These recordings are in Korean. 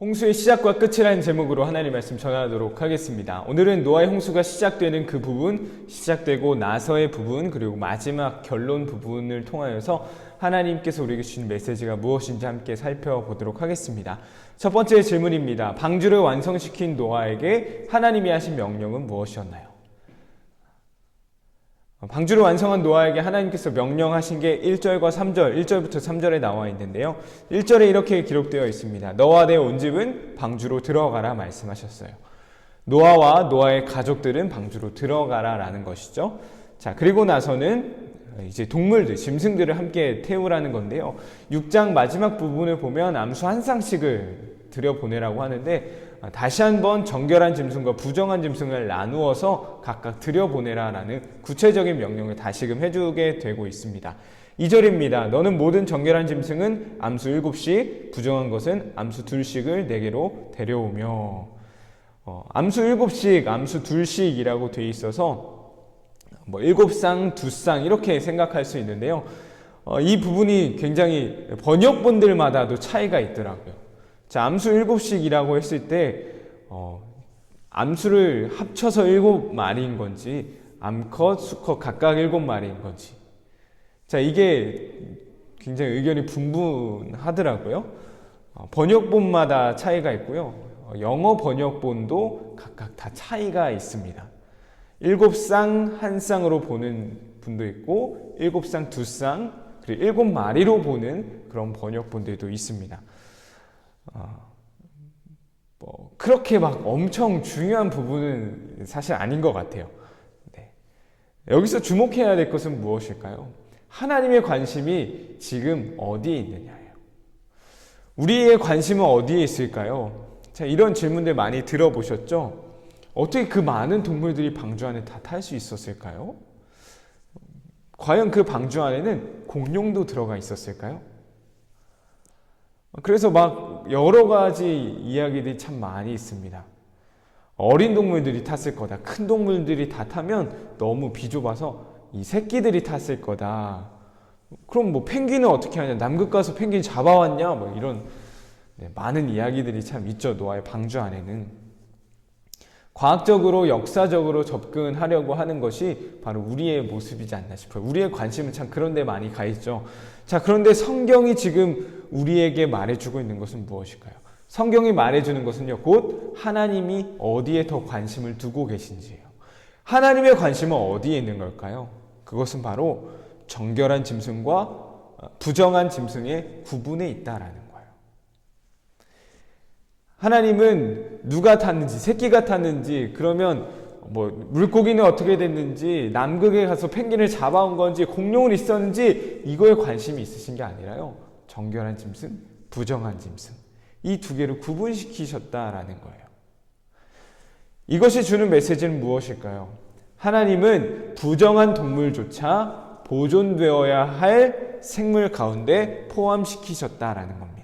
홍수의 시작과 끝이라는 제목으로 하나님의 말씀 전하도록 하겠습니다. 오늘은 노아의 홍수가 시작되는 그 부분, 시작되고 나서의 부분, 그리고 마지막 결론 부분을 통하여서 하나님께서 우리에게 주신 메시지가 무엇인지 함께 살펴보도록 하겠습니다. 첫 번째 질문입니다. 방주를 완성시킨 노아에게 하나님이 하신 명령은 무엇이었나요? 방주를 완성한 노아에게 하나님께서 명령하신 게 1절과 3절, 1절부터 3절에 나와 있는데요. 1절에 이렇게 기록되어 있습니다. 너와 내 온 집은 방주로 들어가라 말씀하셨어요. 노아와 노아의 가족들은 방주로 들어가라 라는 것이죠. 자, 그리고 나서는 이제 동물들, 짐승들을 함께 태우라는 건데요. 6장 마지막 부분을 보면 암수 한 쌍씩을 들여보내라고 하는데 다시 한번 정결한 짐승과 부정한 짐승을 나누어서 각각 들여보내라라는 구체적인 명령을 다시금 해주게 되고 있습니다. 2절입니다. 너는 모든 정결한 짐승은 암수 7씩, 부정한 것은 암수 2씩을 내게로 데려오며 암수 7씩, 암수 2씩이라고 되어 있어서 7쌍, 2쌍 이렇게 생각할 수 있는데요. 이 부분이 굉장히 번역본들마다도 차이가 있더라고요. 자, 암수 7씩이라고 했을 때 암수를 합쳐서 7마리인 건지 암컷, 수컷 각각 7마리인 건지 자, 이게 굉장히 의견이 분분하더라고요. 번역본마다 차이가 있고요. 영어 번역본도 각각 다 차이가 있습니다. 7쌍 한 쌍으로 보는 분도 있고 7쌍 2쌍 그리고 7마리로 보는 그런 번역본들도 있습니다. 그렇게 막 엄청 중요한 부분은 사실 아닌 것 같아요. 네. 여기서 주목해야 될 것은 무엇일까요? 하나님의 관심이 지금 어디에 있느냐예요. 우리의 관심은 어디에 있을까요? 자, 이런 질문들 많이 들어보셨죠? 어떻게 그 많은 동물들이 방주 안에 다 탈 수 있었을까요? 과연 그 방주 안에는 공룡도 들어가 있었을까요? 그래서 막 여러 가지 이야기들이 참 많이 있습니다. 어린 동물들이 탔을 거다. 큰 동물들이 다 타면 너무 비좁아서 이 새끼들이 탔을 거다. 그럼 뭐 펭귄은 어떻게 하냐? 남극 가서 펭귄 잡아왔냐? 뭐 이런 많은 이야기들이 참 있죠. 노아의 방주 안에는. 과학적으로 역사적으로 접근하려고 하는 것이 바로 우리의 모습이지 않나 싶어요. 우리의 관심은 참 그런 데 많이 가 있죠. 자, 그런데 성경이 지금 우리에게 말해주고 있는 것은 무엇일까요? 성경이 말해주는 것은요, 곧 하나님이 어디에 더 관심을 두고 계신지예요. 하나님의 관심은 어디에 있는 걸까요? 그것은 바로 정결한 짐승과 부정한 짐승의 구분에 있다라는 거예요. 하나님은 누가 탔는지, 새끼가 탔는지, 그러면 물고기는 어떻게 됐는지, 남극에 가서 펭귄을 잡아온 건지, 공룡은 있었는지 이거에 관심이 있으신 게 아니라요. 정결한 짐승, 부정한 짐승. 이 두 개를 구분시키셨다라는 거예요. 이것이 주는 메시지는 무엇일까요? 하나님은 부정한 동물조차 보존되어야 할 생물 가운데 포함시키셨다라는 겁니다.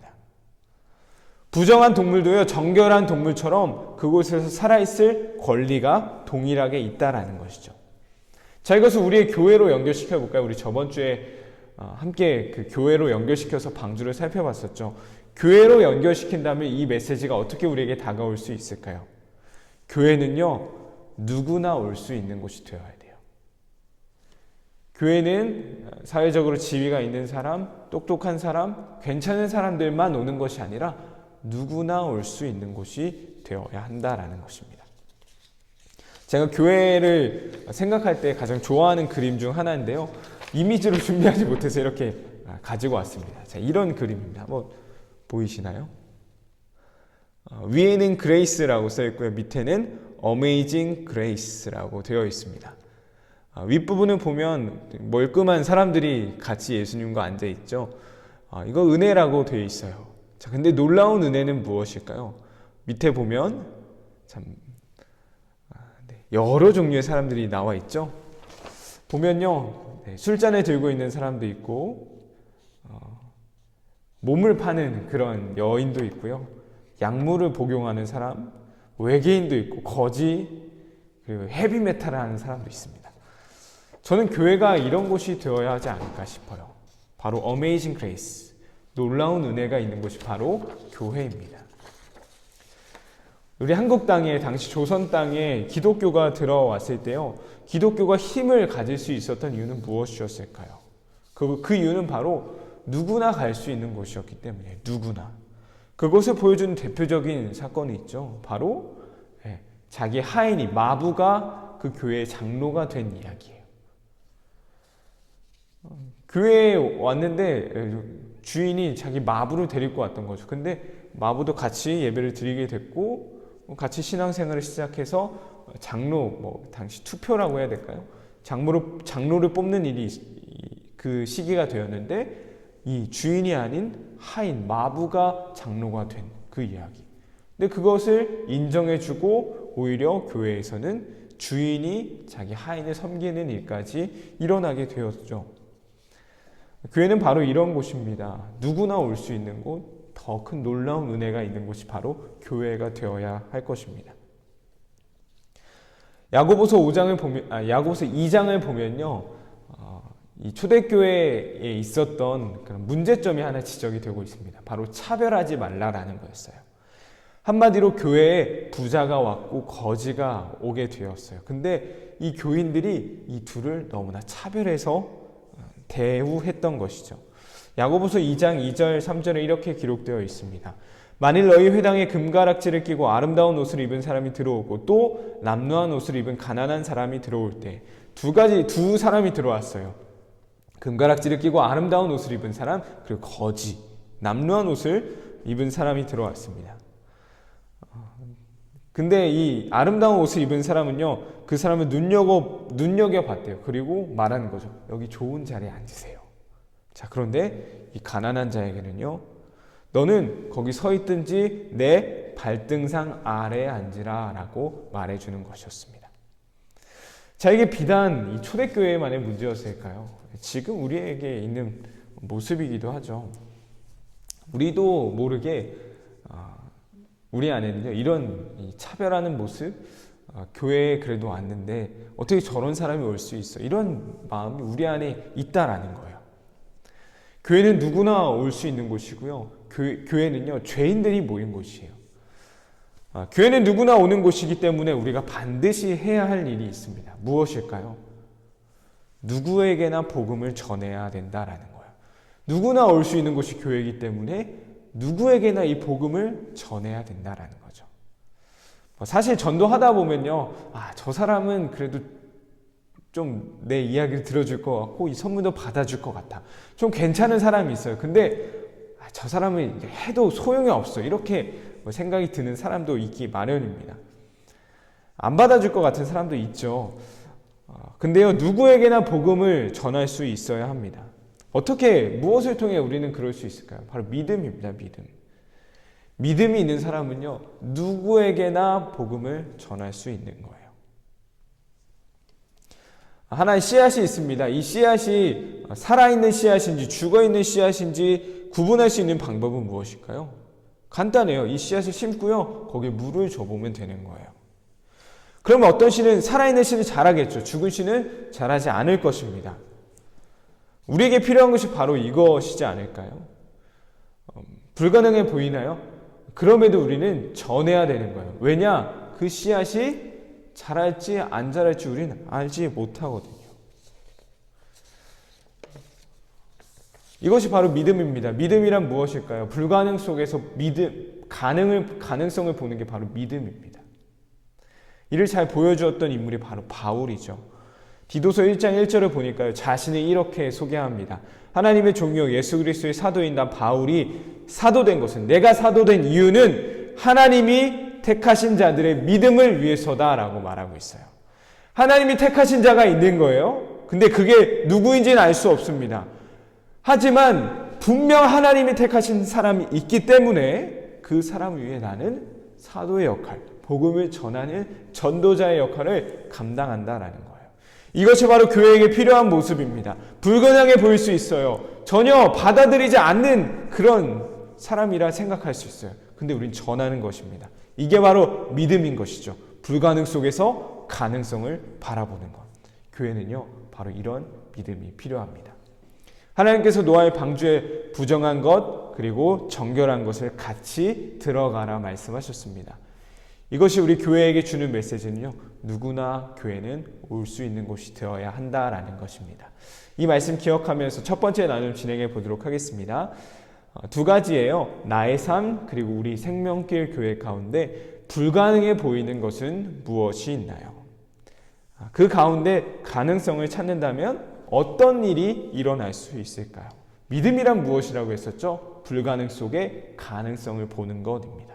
부정한 동물도요, 정결한 동물처럼 그곳에서 살아있을 권리가 동일하게 있다라는 것이죠. 자, 이것을 우리의 교회로 연결시켜 볼까요? 우리 저번 주에 함께 그 교회로 연결시켜서 방주를 살펴봤었죠. 교회로 연결시킨다면 이 메시지가 어떻게 우리에게 다가올 수 있을까요? 교회는요, 누구나 올 수 있는 곳이 되어야 돼요. 교회는 사회적으로 지위가 있는 사람, 똑똑한 사람, 괜찮은 사람들만 오는 것이 아니라 누구나 올 수 있는 곳이 되어야 한다라는 것입니다. 제가 교회를 생각할 때 가장 좋아하는 그림 중 하나인데요. 이미지로 준비하지 못해서 이렇게 가지고 왔습니다. 자, 이런 그림입니다. 한번 보이시나요? 위에는 그레이스라고 써 있고요. 밑에는 어메이징 그레이스라고 되어 있습니다. 윗부분을 보면 멀끔한 사람들이 같이 예수님과 앉아 있죠. 이거 은혜라고 되어 있어요. 자, 근데 놀라운 은혜는 무엇일까요? 밑에 보면 참 여러 종류의 사람들이 나와 있죠. 보면요, 술잔을 들고 있는 사람도 있고 몸을 파는 그런 여인도 있고요, 약물을 복용하는 사람, 외계인도 있고 거지, 그리고 헤비메탈을 하는 사람도 있습니다. 저는 교회가 이런 곳이 되어야 하지 않을까 싶어요. 바로 어메이징 그레이스, 놀라운 은혜가 있는 곳이 바로 교회입니다. 우리 한국 땅에, 당시 조선 땅에 기독교가 들어왔을 때요, 기독교가 힘을 가질 수 있었던 이유는 무엇이었을까요? 그 이유는 바로 누구나 갈 수 있는 곳이었기 때문에, 누구나. 그것을 보여주는 대표적인 사건이 있죠. 바로 자기 하인이, 마부가 그 교회의 장로가 된 이야기예요. 교회에 왔는데 주인이 자기 마부를 데리고 왔던 거죠. 근데 마부도 같이 예배를 드리게 됐고, 같이 신앙생활을 시작해서 장로, 당시 투표라고 해야 될까요? 장로를 뽑는 일이 그 시기가 되었는데, 이 주인이 아닌 하인, 마부가 장로가 된 그 이야기. 근데 그것을 인정해주고 오히려 교회에서는 주인이 자기 하인을 섬기는 일까지 일어나게 되었죠. 교회는 바로 이런 곳입니다. 누구나 올 수 있는 곳, 더 큰 놀라운 은혜가 있는 곳이 바로 교회가 되어야 할 것입니다. 야고보서 2장을 보면요, 이 초대교회에 있었던 그런 문제점이 하나 지적이 되고 있습니다. 바로 차별하지 말라라는 거였어요. 한마디로 교회에 부자가 왔고 거지가 오게 되었어요. 근데 이 교인들이 이 둘을 너무나 차별해서 대우했던 것이죠. 야고보서 2장 2절 3절에 이렇게 기록되어 있습니다. 만일 너희 회당에 금가락지를 끼고 아름다운 옷을 입은 사람이 들어오고 또 남루한 옷을 입은 가난한 사람이 들어올 때 두 사람이 들어왔어요. 금가락지를 끼고 아름다운 옷을 입은 사람, 그리고 거지, 남루한 옷을 입은 사람이 들어왔습니다. 근데 이 아름다운 옷을 입은 사람은요, 그 사람을 눈여겨봤대요. 그리고 말하는 거죠. 여기 좋은 자리에 앉으세요. 자, 그런데 이 가난한 자에게는요, 너는 거기 서 있든지 내 발등상 아래에 앉으라 라고 말해주는 것이었습니다. 자, 이게 비단 이 초대교회만의 문제였을까요? 지금 우리에게 있는 모습이기도 하죠. 우리도 모르게 우리 안에는요, 이런 차별하는 모습, 교회에 그래도 왔는데 어떻게 저런 사람이 올 수 있어? 이런 마음이 우리 안에 있다라는 거예요. 교회는 누구나 올 수 있는 곳이고요. 교회는요, 죄인들이 모인 곳이에요. 교회는 누구나 오는 곳이기 때문에 우리가 반드시 해야 할 일이 있습니다. 무엇일까요? 누구에게나 복음을 전해야 된다라는 거예요. 누구나 올 수 있는 곳이 교회이기 때문에 누구에게나 이 복음을 전해야 된다라는 거죠. 사실 전도하다 보면요, 저 사람은 그래도 좀 내 이야기를 들어줄 것 같고 이 선물도 받아줄 것 같아. 좀 괜찮은 사람이 있어요. 근데 저 사람은 해도 소용이 없어. 이렇게 생각이 드는 사람도 있기 마련입니다. 안 받아줄 것 같은 사람도 있죠. 근데요, 누구에게나 복음을 전할 수 있어야 합니다. 어떻게, 무엇을 통해 우리는 그럴 수 있을까요? 바로 믿음입니다. 믿음이 있는 사람은요, 누구에게나 복음을 전할 수 있는 거예요. 하나의 씨앗이 있습니다. 이 씨앗이 살아있는 씨앗인지 죽어있는 씨앗인지 구분할 수 있는 방법은 무엇일까요? 간단해요. 이 씨앗을 심고요, 거기에 물을 줘보면 되는 거예요. 그러면 어떤 씨는 살아있는 씨는 자라겠죠. 죽은 씨는 자라지 않을 것입니다. 우리에게 필요한 것이 바로 이것이지 않을까요? 불가능해 보이나요? 그럼에도 우리는 전해야 되는 거예요. 왜냐? 그 씨앗이 자랄지 안 자랄지 우리는 알지 못하거든요. 이것이 바로 믿음입니다. 믿음이란 무엇일까요? 불가능 속에서 가능성을 보는 게 바로 믿음입니다. 이를 잘 보여주었던 인물이 바로 바울이죠. 디도서 1장 1절을 보니까요, 자신을 이렇게 소개합니다. 하나님의 종이요 예수 그리스도의 사도인 나 바울이 사도된 것은, 내가 사도된 이유는 하나님이 택하신 자들의 믿음을 위해서다라고 말하고 있어요. 하나님이 택하신 자가 있는 거예요. 근데 그게 누구인지는 알 수 없습니다. 하지만 분명 하나님이 택하신 사람이 있기 때문에 그 사람을 위해 나는 사도의 역할, 복음을 전하는 전도자의 역할을 감당한다라는 거예요. 이것이 바로 교회에게 필요한 모습입니다. 불가능해 보일 수 있어요. 전혀 받아들이지 않는 그런 사람이라 생각할 수 있어요. 근데 우린 전하는 것입니다. 이게 바로 믿음인 것이죠. 불가능 속에서 가능성을 바라보는 것. 교회는요, 바로 이런 믿음이 필요합니다. 하나님께서 노아의 방주에 부정한 것, 그리고 정결한 것을 같이 들어가라 말씀하셨습니다. 이것이 우리 교회에게 주는 메시지는요, 누구나 교회는 올 수 있는 곳이 되어야 한다라는 것입니다. 이 말씀 기억하면서 첫 번째 나눔 진행해 보도록 하겠습니다. 두 가지예요. 나의 삶 그리고 우리 생명길 교회 가운데 불가능해 보이는 것은 무엇이 있나요? 그 가운데 가능성을 찾는다면 어떤 일이 일어날 수 있을까요? 믿음이란 무엇이라고 했었죠? 불가능 속에 가능성을 보는 것입니다.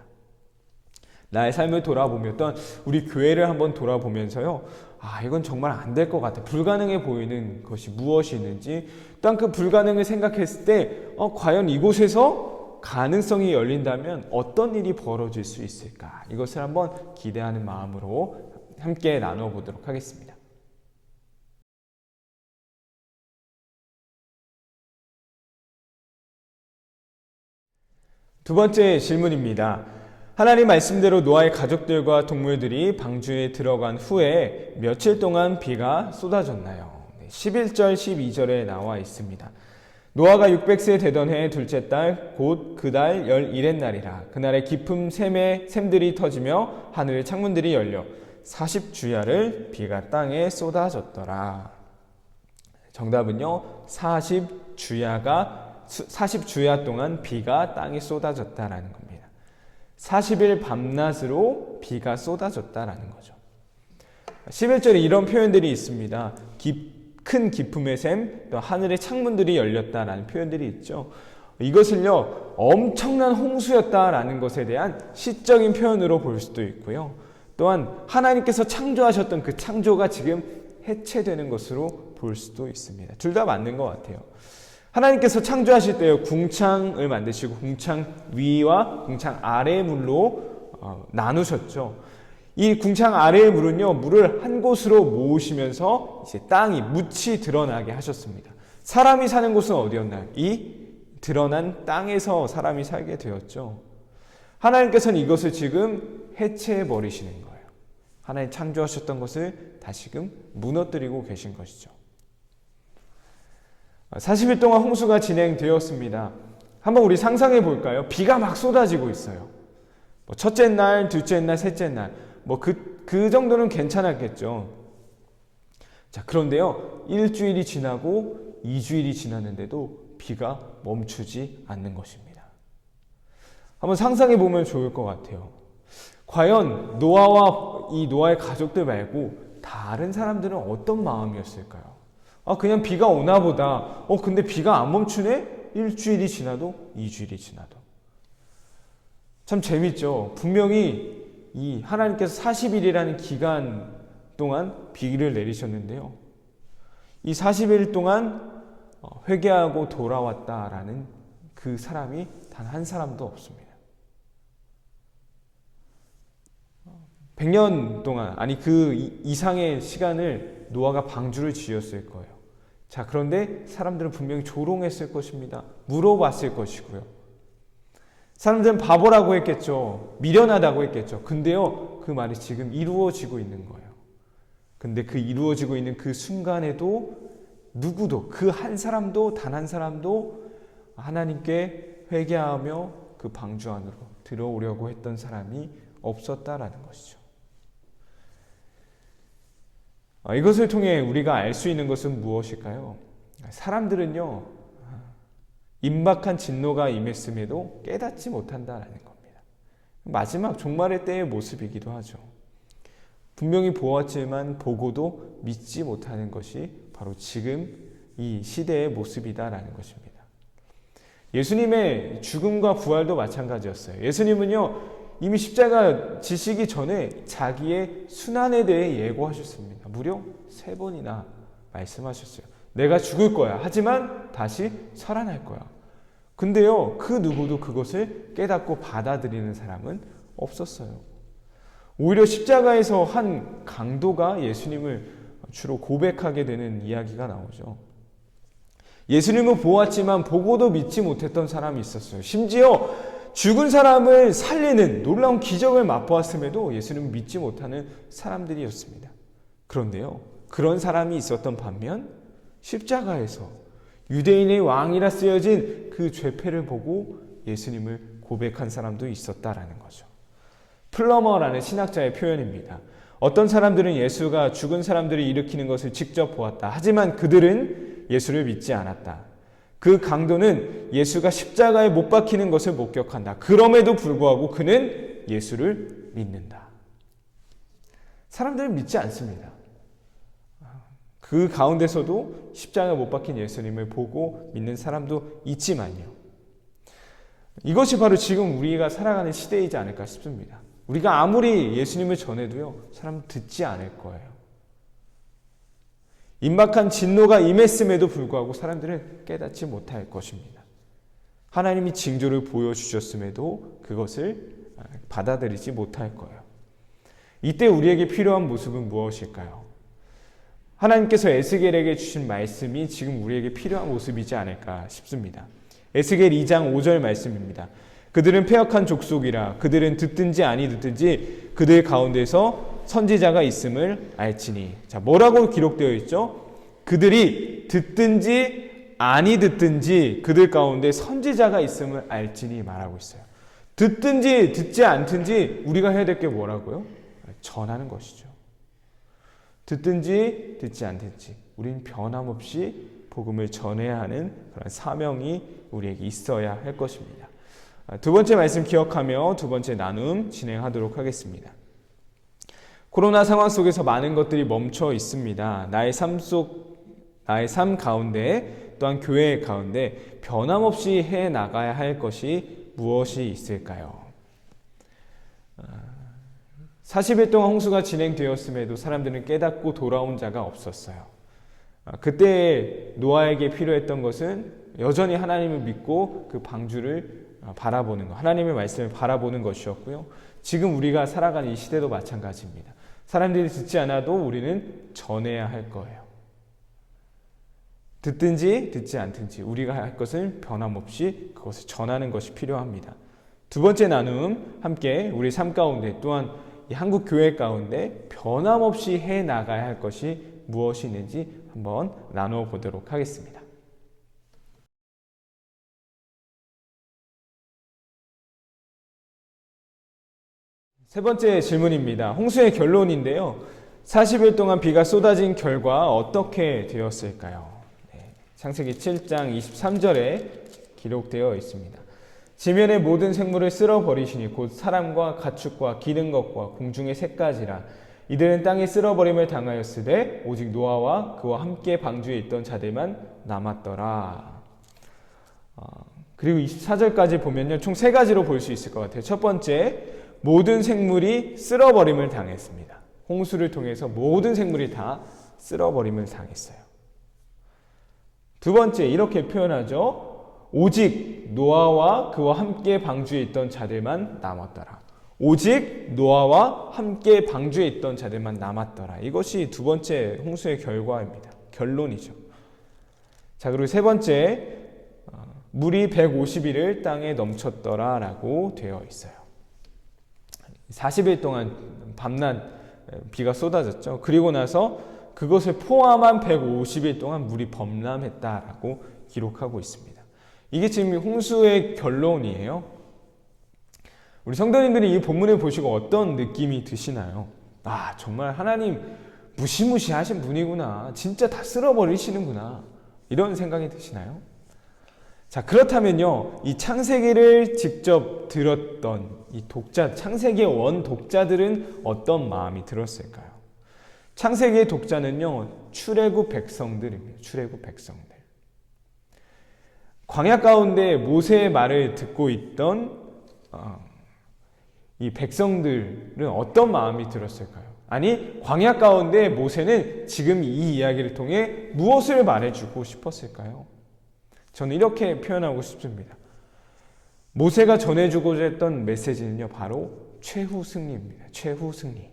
나의 삶을 돌아보며 또한 우리 교회를 한번 돌아보면서요, 이건 정말 안 될 것 같아. 불가능해 보이는 것이 무엇이 있는지, 또한 그 불가능을 생각했을 때 과연 이곳에서 가능성이 열린다면 어떤 일이 벌어질 수 있을까? 이것을 한번 기대하는 마음으로 함께 나누어 보도록 하겠습니다. 두 번째 질문입니다. 하나님 말씀대로 노아의 가족들과 동물들이 방주에 들어간 후에 며칠 동안 비가 쏟아졌나요? 11절, 12절에 나와 있습니다. 노아가 600세 되던 해 둘째 달 곧 그 달 11의 날이라. 그날에 깊은 샘들이 터지며 하늘의 창문들이 열려 40주야를 비가 땅에 쏟아졌더라. 정답은요, 40주야 동안 비가 땅에 쏟아졌다라는 겁니다. 40일 밤낮으로 비가 쏟아졌다라는 거죠. 11절에 이런 표현들이 있습니다. 큰 기품의 샘, 또 하늘의 창문들이 열렸다라는 표현들이 있죠. 이것을요, 엄청난 홍수였다라는 것에 대한 시적인 표현으로 볼 수도 있고요. 또한 하나님께서 창조하셨던 그 창조가 지금 해체되는 것으로 볼 수도 있습니다. 둘 다 맞는 것 같아요. 하나님께서 창조하실 때요, 궁창을 만드시고 궁창 위와 궁창 아래의 물로 나누셨죠. 이 궁창 아래의 물은요, 물을 한 곳으로 모으시면서 이제 땅이 묻이 드러나게 하셨습니다. 사람이 사는 곳은 어디였나요? 이 드러난 땅에서 사람이 살게 되었죠. 하나님께서는 이것을 지금 해체해 버리시는 거예요. 하나님 창조하셨던 것을 다시금 무너뜨리고 계신 것이죠. 40일 동안 홍수가 진행되었습니다. 한번 우리 상상해 볼까요? 비가 막 쏟아지고 있어요. 첫째 날, 둘째 날, 셋째 날, 그 정도는 괜찮았겠죠. 자, 그런데요, 일주일이 지나고 2주일이 지났는데도 비가 멈추지 않는 것입니다. 한번 상상해 보면 좋을 것 같아요. 과연 노아의 가족들 말고 다른 사람들은 어떤 마음이었을까요? 그냥 비가 오나 보다. 근데 비가 안 멈추네? 일주일이 지나도 2주일이 지나도. 참 재밌죠. 분명히 이 하나님께서 40일이라는 기간 동안 비를 내리셨는데요. 이 40일 동안 회개하고 돌아왔다라는 그 사람이 단 한 사람도 없습니다. 100년 동안, 아니 그 이상의 시간을 노아가 방주를 지었을 거예요. 자, 그런데 사람들은 분명히 조롱했을 것입니다. 물어봤을 것이고요. 사람들은 바보라고 했겠죠. 미련하다고 했겠죠. 근데요, 그 말이 지금 이루어지고 있는 거예요. 근데 그 이루어지고 있는 그 순간에도 누구도, 그 한 사람도, 단 한 사람도 하나님께 회개하며 그 방주 안으로 들어오려고 했던 사람이 없었다라는 것이죠. 이것을 통해 우리가 알 수 있는 것은 무엇일까요? 사람들은요, 임박한 진노가 임했음에도 깨닫지 못한다라는 겁니다. 마지막 종말의 때의 모습이기도 하죠. 분명히 보았지만 보고도 믿지 못하는 것이 바로 지금 이 시대의 모습이다라는 것입니다. 예수님의 죽음과 부활도 마찬가지였어요. 예수님은요, 이미 십자가 지시기 전에 자기의 순환에 대해 예고하셨습니다. 무려 3번이나 말씀하셨어요. 내가 죽을 거야. 하지만 다시 살아날 거야. 근데요, 그 누구도 그것을 깨닫고 받아들이는 사람은 없었어요. 오히려 십자가에서 한 강도가 예수님을 주로 고백하게 되는 이야기가 나오죠. 예수님은 보았지만 보고도 믿지 못했던 사람이 있었어요. 심지어 죽은 사람을 살리는 놀라운 기적을 맛보았음에도 예수님은 믿지 못하는 사람들이었습니다. 그런데요, 그런 사람이 있었던 반면 십자가에서 유대인의 왕이라 쓰여진 그 죄패를 보고 예수님을 고백한 사람도 있었다라는 거죠. 플러머라는 신학자의 표현입니다. 어떤 사람들은 예수가 죽은 사람들을 일으키는 것을 직접 보았다. 하지만 그들은 예수를 믿지 않았다. 그 강도는 예수가 십자가에 못 박히는 것을 목격한다. 그럼에도 불구하고 그는 예수를 믿는다. 사람들은 믿지 않습니다. 그 가운데서도 십자가에 못 박힌 예수님을 보고 믿는 사람도 있지만요. 이것이 바로 지금 우리가 살아가는 시대이지 않을까 싶습니다. 우리가 아무리 예수님을 전해도요, 사람 듣지 않을 거예요. 임박한 진노가 임했음에도 불구하고 사람들은 깨닫지 못할 것입니다. 하나님이 징조를 보여주셨음에도 그것을 받아들이지 못할 거예요. 이때 우리에게 필요한 모습은 무엇일까요? 하나님께서 에스겔에게 주신 말씀이 지금 우리에게 필요한 모습이지 않을까 싶습니다. 에스겔 2장 5절 말씀입니다. 그들은 패역한 족속이라 그들은 듣든지 아니 듣든지 그들 가운데서 선지자가 있음을 알지니. 자, 뭐라고 기록되어 있죠? 그들이 듣든지 아니 듣든지 그들 가운데 선지자가 있음을 알지니 말하고 있어요. 듣든지 듣지 않든지 우리가 해야 될 게 뭐라고요? 전하는 것이죠. 듣든지 듣지 않든지 우린 변함없이 복음을 전해야 하는 그런 사명이 우리에게 있어야 할 것입니다. 두 번째 말씀 기억하며 두 번째 나눔 진행하도록 하겠습니다. 코로나 상황 속에서 많은 것들이 멈춰 있습니다. 나의 삶 가운데 또한 교회 가운데 변함없이 해 나가야 할 것이 무엇이 있을까요? 40일 동안 홍수가 진행되었음에도 사람들은 깨닫고 돌아온 자가 없었어요. 그때 노아에게 필요했던 것은 여전히 하나님을 믿고 그 방주를 바라보는 것, 하나님의 말씀을 바라보는 것이었고요. 지금 우리가 살아가는 이 시대도 마찬가지입니다. 사람들이 듣지 않아도 우리는 전해야 할 거예요. 듣든지 듣지 않든지 우리가 할 것은 변함없이 그것을 전하는 것이 필요합니다. 두 번째 나눔 함께 우리 삶 가운데 또한 이 한국 교회 가운데 변함없이 해 나가야 할 것이 무엇이 있는지 한번 나누어 보도록 하겠습니다. 세 번째 질문입니다. 홍수의 결론인데요. 40일 동안 비가 쏟아진 결과 어떻게 되었을까요? 창세기 7장 23절에 기록되어 있습니다. 지면의 모든 생물을 쓸어버리시니 곧 사람과 가축과 기는 것과 공중의 새까지라. 이들은 땅에 쓸어버림을 당하였으되 오직 노아와 그와 함께 방주에 있던 자들만 남았더라. 그리고 24절까지 보면요, 총 세 가지로 볼 수 있을 것 같아요. 첫 번째, 모든 생물이 쓸어버림을 당했습니다. 홍수를 통해서 모든 생물이 다 쓸어버림을 당했어요. 두 번째, 이렇게 표현하죠. 오직 노아와 그와 함께 방주에 있던 자들만 남았더라. 오직 노아와 함께 방주에 있던 자들만 남았더라. 이것이 두 번째 홍수의 결과입니다. 결론이죠. 자, 그리고 세 번째, 물이 150일을 땅에 넘쳤더라 라고 되어 있어요. 40일 동안 밤낮 비가 쏟아졌죠. 그리고 나서 그것을 포함한 150일 동안 물이 범람했다라고 기록하고 있습니다. 이게 지금 홍수의 결론이에요. 우리 성도님들이 이 본문을 보시고 어떤 느낌이 드시나요? 아, 정말 하나님 무시무시하신 분이구나. 진짜 다 쓸어버리시는구나. 이런 생각이 드시나요? 자, 그렇다면요, 이 창세기를 직접 들었던 이 창세기의 원 독자들은 어떤 마음이 들었을까요? 창세기의 독자는요, 출애굽 백성들입니다. 출애굽 백성들. 광야 가운데 모세의 말을 듣고 있던 이 백성들은 어떤 마음이 들었을까요? 아니, 광야 가운데 모세는 지금 이 이야기를 통해 무엇을 말해주고 싶었을까요? 저는 이렇게 표현하고 싶습니다. 모세가 전해주고자 했던 메시지는요, 바로 최후 승리입니다. 최후 승리.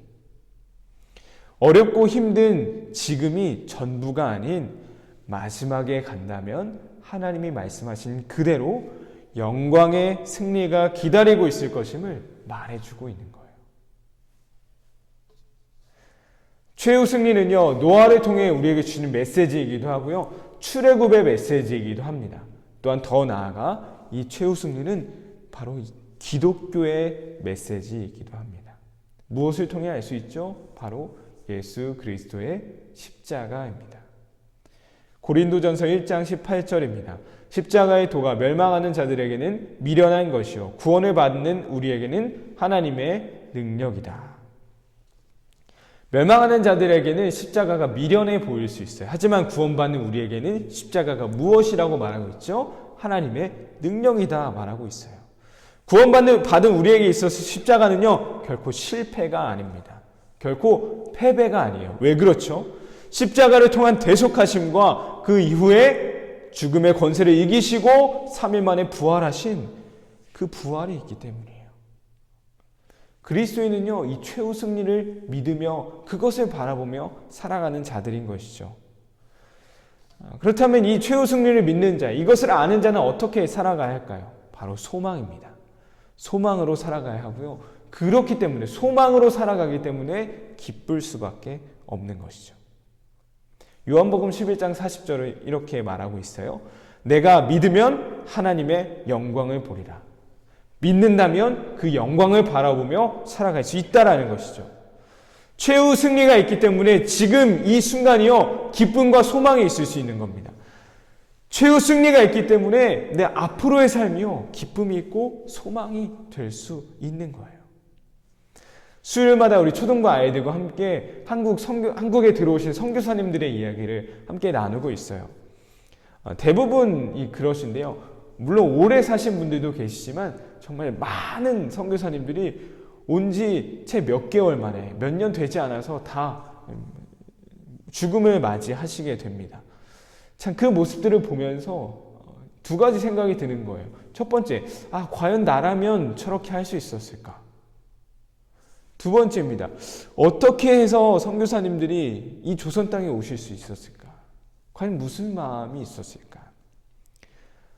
어렵고 힘든 지금이 전부가 아닌 마지막에 간다면 하나님이 말씀하신 그대로 영광의 승리가 기다리고 있을 것임을 말해주고 있는 거예요. 최후 승리는요, 노아를 통해 우리에게 주는 메시지이기도 하고요, 출애굽의 메시지이기도 합니다. 또한 더 나아가 이 최후 승리는 바로 기독교의 메시지이기도 합니다. 무엇을 통해 알 수 있죠? 바로 예수 그리스도의 십자가입니다. 고린도전서 1장 18절입니다. 십자가의 도가 멸망하는 자들에게는 미련한 것이요 구원을 받는 우리에게는 하나님의 능력이다. 멸망하는 자들에게는 십자가가 미련해 보일 수 있어요. 하지만 구원받는 우리에게는 십자가가 무엇이라고 말하고 있죠? 하나님의 능력이다 말하고 있어요. 받은 우리에게 있어서 십자가는요 결코 실패가 아닙니다. 결코 패배가 아니에요. 왜 그렇죠? 십자가를 통한 대속하심과 그 이후에 죽음의 권세를 이기시고 3일 만에 부활하신 그 부활이 있기 때문이에요. 그리스도인은요 이 최후 승리를 믿으며 그것을 바라보며 살아가는 자들인 것이죠. 그렇다면 이 최후 승리를 믿는 자, 이것을 아는 자는 어떻게 살아가야 할까요? 바로 소망입니다. 소망으로 살아가야 하고요. 그렇기 때문에 소망으로 살아가기 때문에 기쁠 수밖에 없는 것이죠. 요한복음 11장 40절을 이렇게 말하고 있어요. 내가 믿으면 하나님의 영광을 보리라. 믿는다면 그 영광을 바라보며 살아갈 수 있다라는 것이죠. 최후 승리가 있기 때문에 지금 이 순간이요 기쁨과 소망이 있을 수 있는 겁니다. 최후 승리가 있기 때문에 내 앞으로의 삶이요 기쁨이 있고 소망이 될 수 있는 거예요. 수요일마다 우리 초등부 아이들과 함께 한국에 들어오신 선교사님들의 이야기를 함께 나누고 있어요. 대부분이 그러신데요. 물론 오래 사신 분들도 계시지만 정말 많은 선교사님들이 온 지 채 몇 개월 만에 몇 년 되지 않아서 다 죽음을 맞이하시게 됩니다. 참 그 모습들을 보면서 두 가지 생각이 드는 거예요. 첫 번째, 과연 나라면 저렇게 할 수 있었을까? 두 번째입니다. 어떻게 해서 선교사님들이 이 조선 땅에 오실 수 있었을까? 과연 무슨 마음이 있었을까?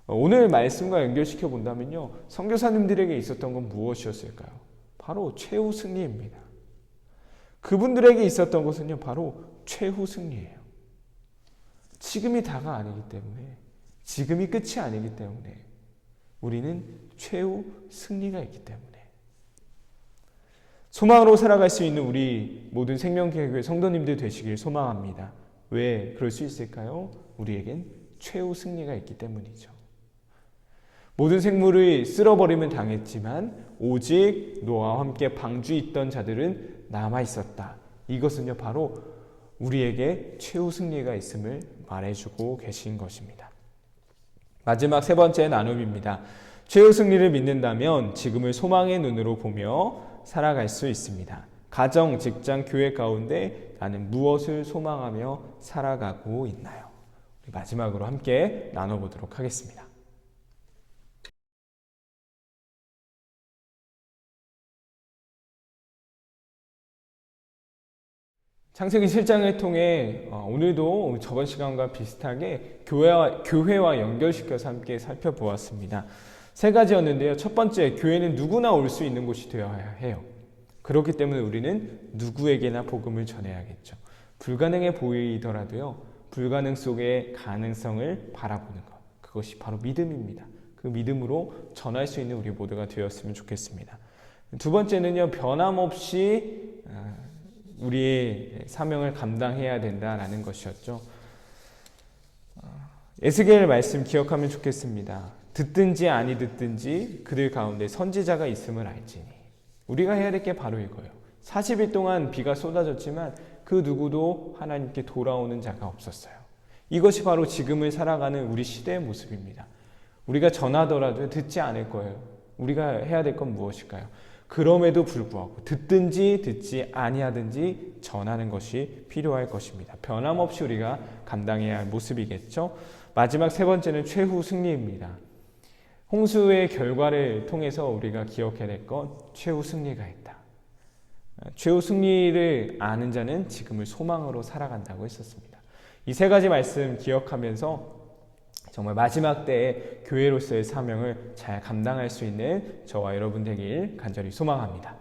오늘 말씀과 연결시켜 본다면요. 선교사님들에게 있었던 건 무엇이었을까요? 바로 최후 승리입니다. 그분들에게 있었던 것은요. 바로 최후 승리예요. 지금이 다가 아니기 때문에, 지금이 끝이 아니기 때문에 우리는 최후 승리가 있기 때문에 소망으로 살아갈 수 있는 우리 모든 생명교회 성도님들 되시길 소망합니다. 왜 그럴 수 있을까요? 우리에겐 최후 승리가 있기 때문이죠. 모든 생물이 쓸어버리면 당했지만 오직 노아와 함께 방주에 있던 자들은 남아있었다. 이것은요 바로 우리에게 최후 승리가 있음을 말해주고 계신 것입니다. 마지막 세 번째 나눔입니다. 최후 승리를 믿는다면 지금을 소망의 눈으로 보며 살아갈 수 있습니다. 가정, 직장, 교회 가운데 나는 무엇을 소망하며 살아가고 있나요? 마지막으로 함께 나눠보도록 하겠습니다. 창세기 7장을 통해 오늘도 저번 시간과 비슷하게 교회와 연결시켜서 함께 살펴보았습니다. 세 가지였는데요. 첫 번째, 교회는 누구나 올 수 있는 곳이 되어야 해요. 그렇기 때문에 우리는 누구에게나 복음을 전해야겠죠. 불가능해 보이더라도요. 불가능 속의 가능성을 바라보는 것. 그것이 바로 믿음입니다. 그 믿음으로 전할 수 있는 우리 모두가 되었으면 좋겠습니다. 두 번째는요. 변함없이 우리의 사명을 감당해야 된다라는 것이었죠. 에스겔 말씀 기억하면 좋겠습니다. 듣든지 아니 듣든지 그들 가운데 선지자가 있음을 알지니. 우리가 해야 될 게 바로 이거예요. 40일 동안 비가 쏟아졌지만 그 누구도 하나님께 돌아오는 자가 없었어요. 이것이 바로 지금을 살아가는 우리 시대의 모습입니다. 우리가 전하더라도 듣지 않을 거예요. 우리가 해야 될 건 무엇일까요? 그럼에도 불구하고 듣든지 듣지 아니하든지 전하는 것이 필요할 것입니다. 변함없이 우리가 감당해야 할 모습이겠죠. 마지막 세 번째는 최후 승리입니다. 홍수의 결과를 통해서 우리가 기억해야 될 건 최후 승리가 있다. 최후 승리를 아는 자는 지금을 소망으로 살아간다고 했었습니다. 이 세 가지 말씀 기억하면서 정말 마지막 때에 교회로서의 사명을 잘 감당할 수 있는 저와 여러분 되길 간절히 소망합니다.